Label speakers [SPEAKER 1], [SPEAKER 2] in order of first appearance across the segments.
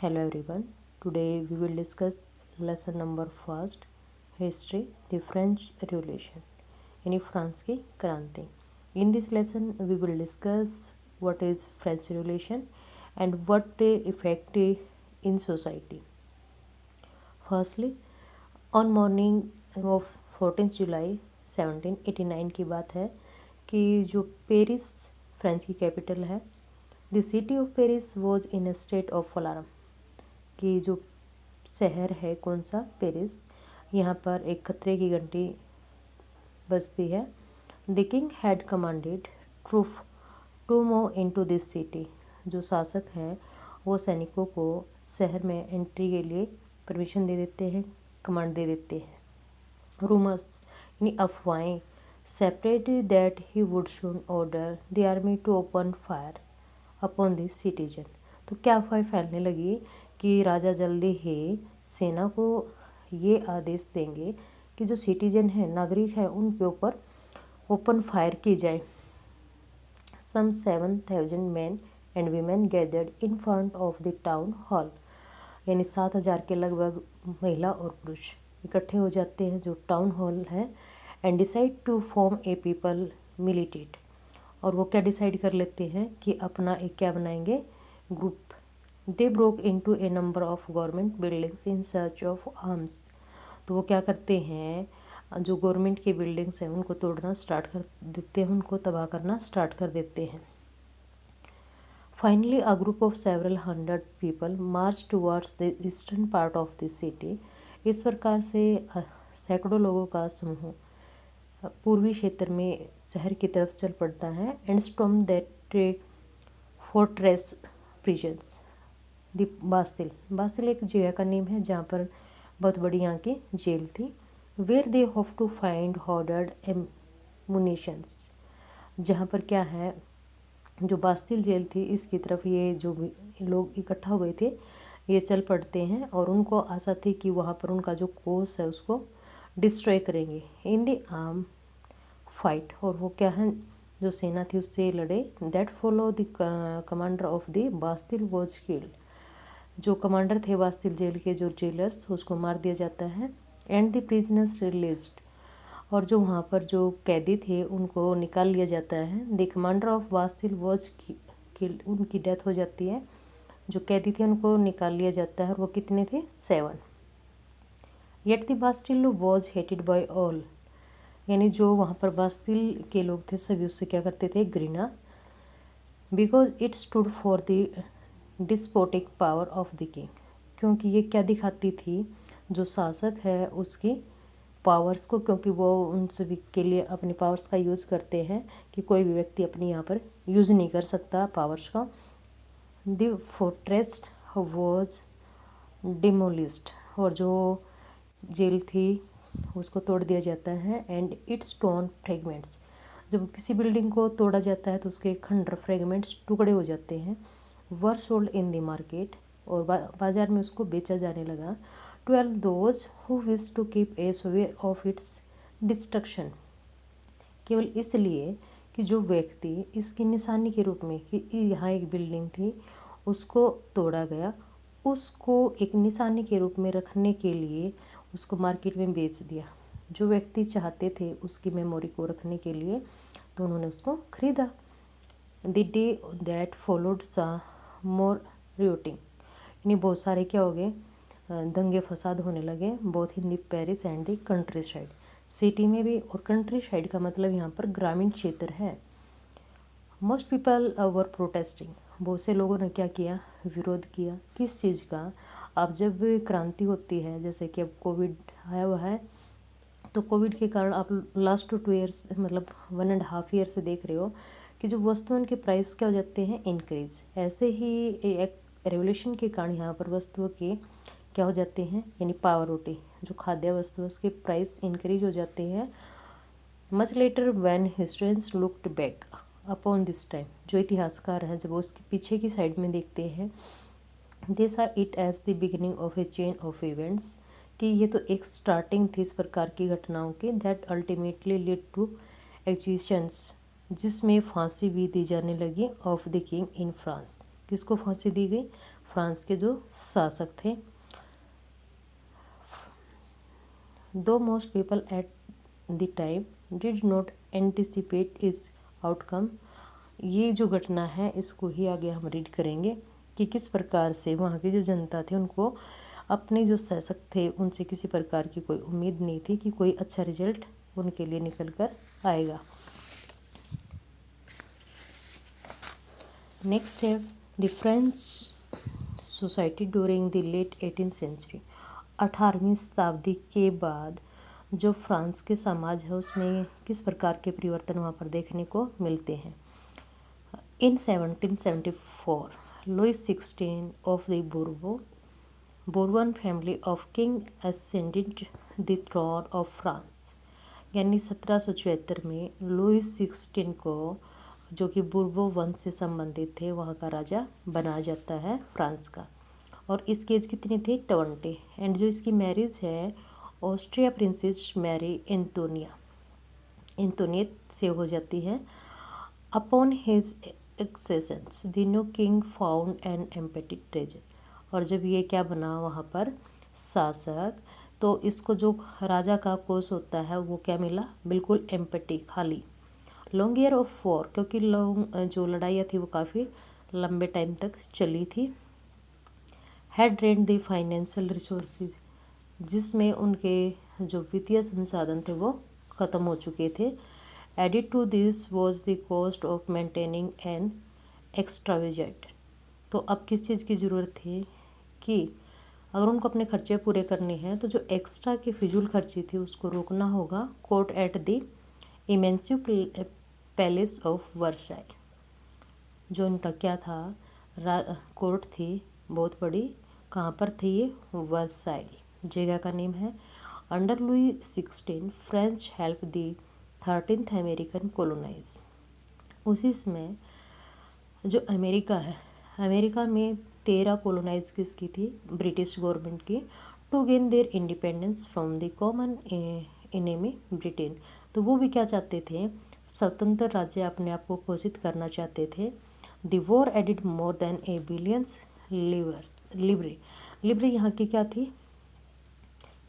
[SPEAKER 1] Hello everyone. Today we will discuss lesson number first, history, the French Revolution, यानी France की क्रांति. In this lesson we will discuss what is French Revolution and what they effect in society. Firstly, on morning of 14th July 1789 की बात है कि जो Paris France की capital है, the city of Paris was in a state of alarm, कि जो शहर है कौन सा, पेरिस, यहाँ पर एक खतरे की घंटी बजती है. The king had commanded troop to move into this city. जो शासक हैं वो सैनिकों को शहर में एंट्री के लिए परमिशन दे देते हैं, कमांड दे देते हैं. रूमर्स यानी अफवाहें separate that he would soon order the army to open fire upon this citizen. तो क्या अफवाह फैलने लगी कि राजा जल्दी ही सेना को ये आदेश देंगे कि जो सिटीजन है, नागरिक है, उनके ऊपर ओपन फायर की जाए. सम 7,000 man and women gathered in front of the town hall. यानी 7,000 के लगभग महिला और पुरुष इकट्ठे हो जाते हैं जो टाउन हॉल है. And decide to form a people militia. और वो क्या डिसाइड कर लेते हैं कि अपना एक क्या बनाएंगे, group. They broke into A number of government buildings in search of arms. तो वो क्या करते हैं, जो गवर्नमेंट की बिल्डिंग्स हैं उनको तोड़ना स्टार्ट कर देते हैं, उनको तबाह करना स्टार्ट कर देते हैं. Finally a group of several 100 people March towards the eastern part of the city. इस प्रकार से सैकड़ों लोगों का समूह पूर्वी क्षेत्र में शहर की तरफ चल पड़ता है. And storm that fortress prisons the Bastille. Bastille एक जगह का नेम है जहाँ पर बहुत बड़ी यहाँ की जेल थी. Where they hope to find hoarded ammunitions. जहाँ पर क्या है, जो बास्तिल जेल थी इसकी तरफ ये जो भी लोग इकट्ठा हुए थे ये चल पड़ते हैं और उनको आशा थी कि वहाँ पर उनका जो कोर्स है उसको डिस्ट्रॉय करेंगे इन द आर्म फाइट. और वो क्या है, जो सेना थी उससे लड़े. That follow the commander of the Bastille was killed. जो कमांडर थे बास्तिल जेल के, जो जेलर्स, उसको मार दिया जाता है. And the prisoners released. और जो वहाँ पर जो कैदी थे उनको निकाल लिया जाता है. The commander of Bastille was killed. उनकी डेथ हो जाती है. जो कैदी थे उनको निकाल लिया जाता है और वो कितने थे, 7. Yet the Bastille was hated by all. यानी जो वहाँ पर बास्तिल के लोग थे सभी उससे क्या करते थे, घृणा. Because it stood for the despotic power of the king. क्योंकि ये क्या दिखाती थी, जो शासक है उसकी पावर्स को, क्योंकि वो उन सभी के लिए अपनी पावर्स का यूज़ करते हैं कि कोई भी व्यक्ति अपनी यहाँ पर यूज़ नहीं कर सकता पावर्स का. The fortress was demolished. और जो जेल थी उसको तोड़ दिया जाता है. And its stone fragments. जब किसी बिल्डिंग को तोड़ा जाता है तो उसके खंडर, फ्रेगमेंट्स, टुकड़े हो जाते हैं. Were sold in the market. और बाज़ार में उसको बेचा जाने लगा. 12 those who wish to keep us aware of its destruction. केवल इसलिए कि जो व्यक्ति इसकी निशानी के रूप में, कि यहाँ एक बिल्डिंग थी उसको तोड़ा गया, उसको एक निशानी के रूप में रखने के लिए उसको मार्केट में बेच दिया. जो व्यक्ति चाहते थे उसकी मेमोरी को रखने के लिए तो उन्होंने उसको खरीदा. द डे दैट फॉलोड सा मोर रियोटिंग. यानी बहुत सारे क्या हो गए, दंगे फसाद होने लगे, both in the Paris and the country side. City में भी और कंट्री साइड का मतलब यहाँ पर ग्रामीण क्षेत्र है. Most people were protesting. बहुत से लोगों ने क्या किया, विरोध किया. किस चीज़ का, अब जब क्रांति होती है, जैसे कि अब कोविड आया हुआ है, तो कोविड के कारण आप लास्ट 2 ईयर्स मतलब 1.5 ईयर से देख रहे हो कि जो वस्तुओं के प्राइस क्या हो जाते हैं, इंक्रीज. ऐसे ही एक रेवोल्यूशन के कारण यहाँ पर वस्तुओं के क्या हो जाते हैं, यानी पावरोटी, जो खाद्य वस्तु उसके प्राइस इंक्रीज हो जाते हैं. Much later when historians looked back upon this time. जो इतिहासकार हैं जब वो उसके पीछे की साइड में देखते हैं, they saw it as the beginning of a chain of events, कि ये तो एक स्टार्टिंग थी इस प्रकार की घटनाओं की. दैट अल्टीमेटली लीड टू एक्जीशंस, जिसमें फांसी भी दी जाने लगी of the king in France. किसको फांसी दी गई, फ्रांस के जो शासक थे। दो most people at the time did not anticipate इस आउटकम। ये जो घटना है इसको ही आगे हम रीड करेंगे कि किस प्रकार से वहाँ की जो जनता थी उनको अपने जो शासक थे उनसे किसी प्रकार की कोई उम्मीद नहीं थी कि कोई अच्छा रिजल्ट उनके लिए निकल कर आएगा। नेक्स्ट है the French society during the late 18th century. 18वीं शताब्दी के बाद जो फ्रांस के समाज है उसमें किस प्रकार के परिवर्तन वहाँ पर देखने को मिलते हैं। In 1774 Louis 16 of the Bourbon family of king ascended the throne of France. यानी 1774 में लुइस 16 को जो कि बुर्बो वंश से संबंधित थे वहाँ का राजा बनाया जाता है फ्रांस का। और इसकी एज कितनी थी 20। एंड जो इसकी मैरिज है ऑस्ट्रिया प्रिंसेस मैरी एंटोनियट से हो जाती है। Upon his accessions the new king found an empty treasure. और जब ये क्या बना वहाँ पर शासक, तो इसको जो राजा का कोष होता है वो क्या मिला, बिल्कुल एम्पेटी, खाली। लॉन्ग ईयर ऑफ वॉर, क्योंकि जो लड़ाइयाँ थी वो काफ़ी लंबे टाइम तक चली थी। Had drained the financial resources, जिसमें उनके जो वित्तीय संसाधन थे वो ख़त्म हो चुके थे। Added to this was the cost of maintaining an extravagant. तो अब किस चीज़ की ज़रूरत थी कि अगर उनको अपने खर्चे पूरे करने हैं तो जो एक्स्ट्रा की फिजूल खर्ची थी उसको रोकना होगा। Court at the immense palace of Versailles, जो उनका क्या था, कोर्ट थी बहुत बड़ी। कहाँ पर थी ये, वर्साई जगह का नेम है। Under Louis 16 French help the 13th American colonise. उसी में जो अमेरिका है, अमेरिका में 13 कोलोनाइज किसकी थी, ब्रिटिश गवर्नमेंट की। To gain their independence from the common enemy Britain. तो वो भी क्या चाहते थे, स्वतंत्र राज्य अपने आप को घोषित करना चाहते थे। The war added more than a billions लिब्रे यहाँ की क्या थी,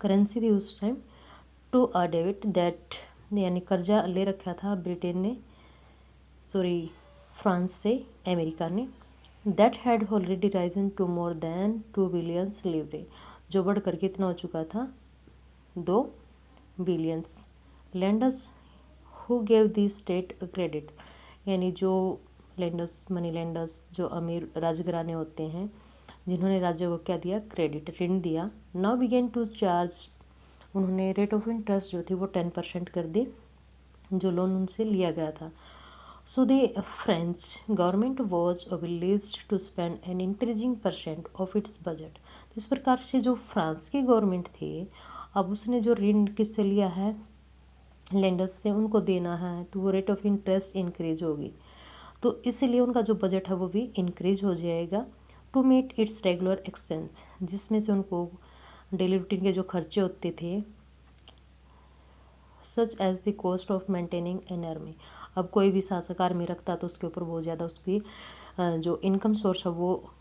[SPEAKER 1] करेंसी थी उस time. To a debit that, यानी कर्जा ले रखा था ब्रिटेन ने, फ्रांस से अमेरिका ने। That had already risen to more than 2 billions लिब्रे, जो बढ़कर कितना हो चुका था, 2 billions. Lenders who gave the state credit, यानी जो लैंडर्स, मनी लैंडर्स, जो अमीर राजघराने होते हैं जिन्होंने राज्य को क्या दिया, क्रेडिट, ऋण दिया। नाउ बिगेन टू चार्ज, उन्होंने रेट ऑफ इंटरेस्ट जो थी वो 10% कर दी जो लोन उनसे लिया गया था। So the French government was obliged to spend an increasing percent of its budget. तो इस प्रकार से जो फ्रांस की गवर्नमेंट थी, अब उसने जो ऋण किससे लिया है, लैंडर्स से, उनको देना है, तो वो रेट ऑफ इंटरेस्ट इंक्रीज होगी। तो इसलिए उनका जो बजट है वो भी इंक्रीज हो जाएगा। To meet its regular expense, जिसमें से उनको डेली रूटीन के जो खर्चे होते थे, such as the cost of maintaining an army. अब कोई भी शासक आर्मी रखता तो उसके ऊपर बहुत ज़्यादा उसकी जो इनकम सोर्स है वो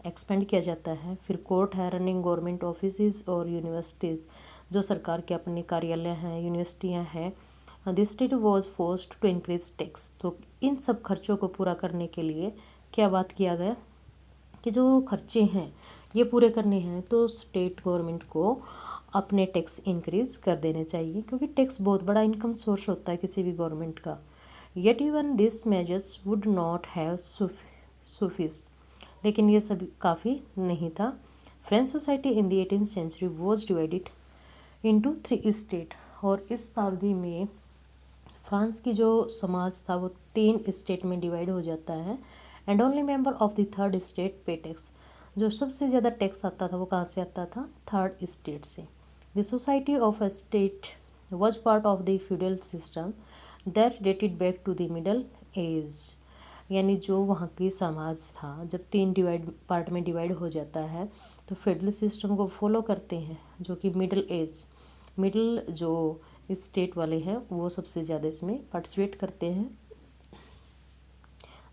[SPEAKER 1] एक्सपेंड किया जाता है। फिर कोर्ट है, रनिंग गवर्नमेंट ऑफिस और यूनिवर्सिटीज़, जो सरकार के अपने कार्यालय हैं, यूनिवर्सिटियाँ हैं। The state was forced to increase tax. तो इन सब खर्चों को पूरा करने के लिए क्या बात किया गया कि जो खर्चे हैं ये पूरे करने हैं तो स्टेट गवर्नमेंट को अपने टैक्स इंक्रीज कर देने चाहिए, क्योंकि टैक्स बहुत बड़ा इनकम सोर्स होता है किसी भी गवर्नमेंट का। Yet even this measures would not have sufficed, लेकिन ये सब काफ़ी नहीं था। French society in the 18th century was divided into 3 state. और इस शताब्दी में फ्रांस की जो समाज था वो 3 स्टेट में डिवाइड हो जाता है। And only member of the 3rd state पे टैक्स। जो सबसे ज़्यादा टैक्स आता था वो कहाँ से आता था, 3rd स्टेट से। The society of a state was part of the feudal system that dated back to the middle age. यानी जो वहाँ की समाज था, जब 3 पार्ट में डिवाइड हो जाता है तो फेडरल सिस्टम को फॉलो करते हैं, जो कि मिडल जो स्टेट वाले हैं वो सबसे ज़्यादा इसमें पार्टिसिपेट करते हैं।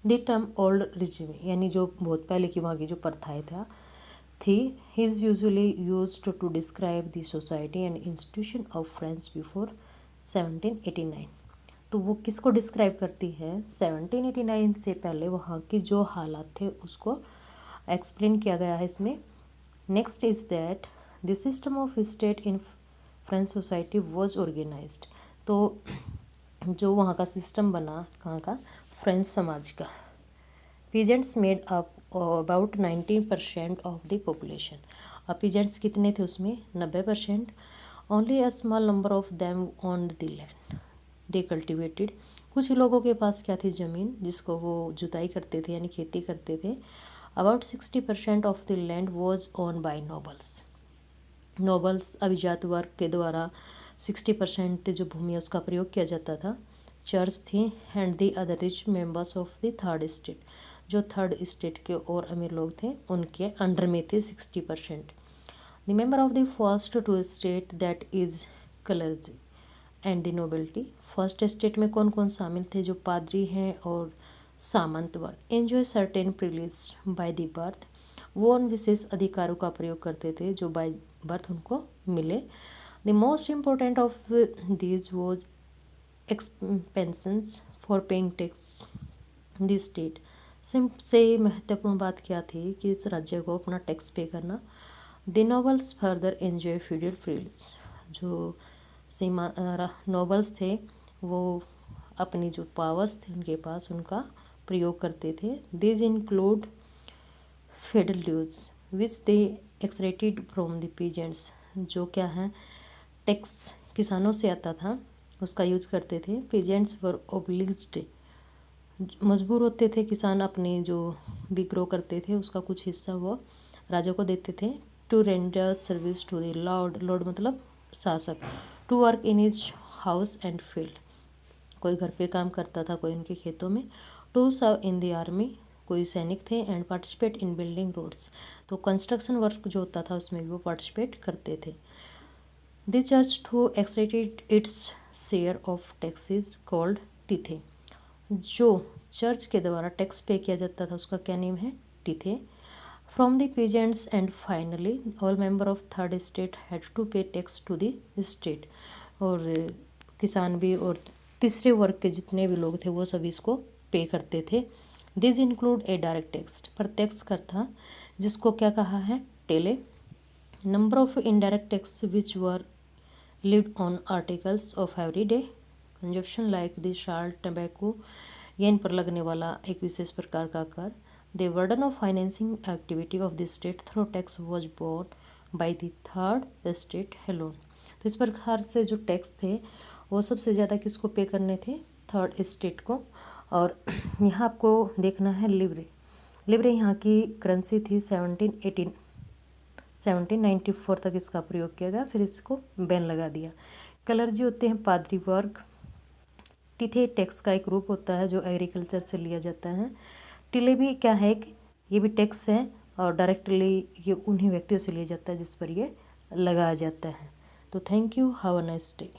[SPEAKER 1] द टर्म ओल्ड रिजिम यानी जो बहुत पहले की वहाँ की जो प्रथाएँ थी is usually used to describe the society and institution of France before 1789। तो वो किसको डिस्क्राइब करती है? 1789 से पहले वहाँ की जो हालात थे उसको एक्सप्लेन किया गया है इसमें। Next is that the system of state in French society was organised. तो जो वहाँ का सिस्टम बना, कहाँ का? फ्रेंच समाज का। Peasants made up about 90% of the population. अब पीजेंट्स कितने थे उसमें? 90%। Only a small number of them on the land they cultivated. कुछ ही लोगों के पास क्या थी? ज़मीन, जिसको वो जुताई करते थे यानी खेती करते थे। About 60% of the land was own by nobles. Nobles अभिजात वर्ग के द्वारा 60% जो भूमि है उसका प्रयोग किया जाता था। चर्च थी and the other rich members of the third state. जो थर्ड स्टेट के और अमीर लोग थे उनके अंडर में थे 60%। The member of the first two state that is clergy and the nobility. First state में कौन कौन शामिल थे? जो पादरी हैं और सामंत वर्ग। Enjoy certain privilege by the birth. वो उन विशेष अधिकारों का प्रयोग करते थे जो बाय बर्थ उनको मिले। The most important of these was expansions for paying tax the state. सबसे महत्वपूर्ण बात क्या थी? कि इस राज्य को अपना टैक्स पे करना। The nobles further enjoy feudal frills. जो सीमा नोबल्स थे वो अपनी जो पावर्स थे उनके पास उनका प्रयोग करते थे। This include federal dues which they exacted from the peasants. जो क्या है? टैक्स किसानों से आता था उसका यूज करते थे। पीजेंट्स वर ओब्लिग्ड, मजबूर होते थे किसान अपने जो भी ग्रो करते थे उसका कुछ हिस्सा वो राजा को देते थे। To render service to the lord. Lord मतलब शासक। To work in his house and field. कोई घर पे काम करता था, कोई उनके खेतों में। To serve in the army. कोई सैनिक थे। And participate in building roads. तो कंस्ट्रक्शन वर्क जो होता था उसमें भी वो पार्टिसिपेट करते थे। The church too extracted its share of taxes called tithe. जो चर्च के द्वारा टैक्स पे किया जाता था उसका क्या नेम है? Tithe. From the peasants and finally all member of third state had to pay tax to the state. और किसान भी और तीसरे वर्ग के जितने भी लोग थे वो सभी इसको पे करते थे। This include a direct tax, प्रत्यक्ष कर था जिसको क्या कहा है? Taille. Number of indirect tax which were lived on articles of everyday consumption like the salt, tobacco। यह इन पर लगने वाला एक विशेष प्रकार का कर। The burden of financing activity of the state through tax was borne by the third state alone। तो इस प्रकार से जो टैक्स थे वो सबसे ज़्यादा किसको पे करने थे? थर्ड स्टेट को। और यहाँ आपको देखना है लिवरे। लिवरे यहाँ की करेंसी थी। 1794 तक इसका प्रयोग किया गया, फिर इसको बैन लगा दिया। क्लर्जी होते हैं पादरी वर्ग। टिथे टैक्स का एक रूप होता है जो एग्रीकल्चर से लिया जाता है। टिले भी क्या है? ये भी टैक्स है और डायरेक्टली ये उन्हीं व्यक्तियों से लिया जाता है जिस पर ये लगाया जाता है। तो thank you, have a nice day.